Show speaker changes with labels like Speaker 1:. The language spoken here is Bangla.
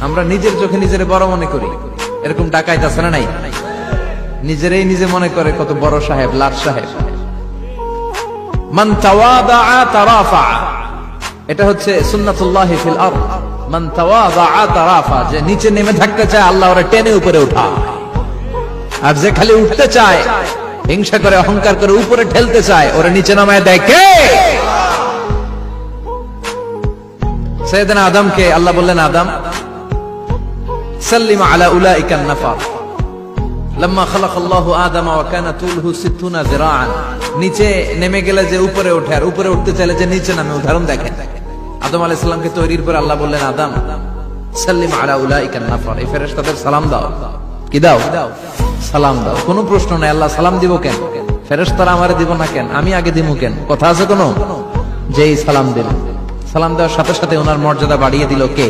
Speaker 1: আমরা নিজের চোখে নিজের বড় মনে করি, এরকম ডাকাইত আছে না নাই? নিজেরাই নিজে মনে করে কত বড় সাহেব, লাট সাহেব। মান তাওয়াদা তারাফা, এটা হচ্ছে সুন্নাতুল্লাহি ফিল আরদ। মান তাওয়াদা তারাফা, যে নিচে নেমে থাকতে চায় আল্লাহ ওরা টেনে উপরে উঠায়, আর যে খালি উঠতে চায়, হিংসা করে অহংকার করে উপরে ঠেলতে চায়, ওরা নিচে নামায় দেয় কে? সাইয়েদনা আদমকে আল্লাহ বললেন, আদম সাল্লিম আলা উলাইকা নাফার লাম্মা খালাকাল্লাহু আদম ওয়া কানা তুলহু 60 যিরাআন। নিচে নেমে গেলে যে উপরে ওঠে, আর উপরে উঠতে চাইলে যে নিচে নামে, উদাহরণ দেখেন। আদম আলাইহিস সালামকে তৈরির পর আল্লাহ বললেন, আদম সাল্লিম আলা উলাইকা নাফার, এই ফেরেশতাদের সালাম দাও। কি দাও? সালাম দাও। কোনো প্রশ্ন নাই, আল্লাহ সালাম দিব কেন? ফেরেশতারা আমারে দিব না কেন? আমি আগে দিব কেন? কথা আছে কোনো? যেই সালাম দিল, সালাম দেওয়ার সাথে সাথে ওনার মর্যাদা বাড়িয়ে দিল কে?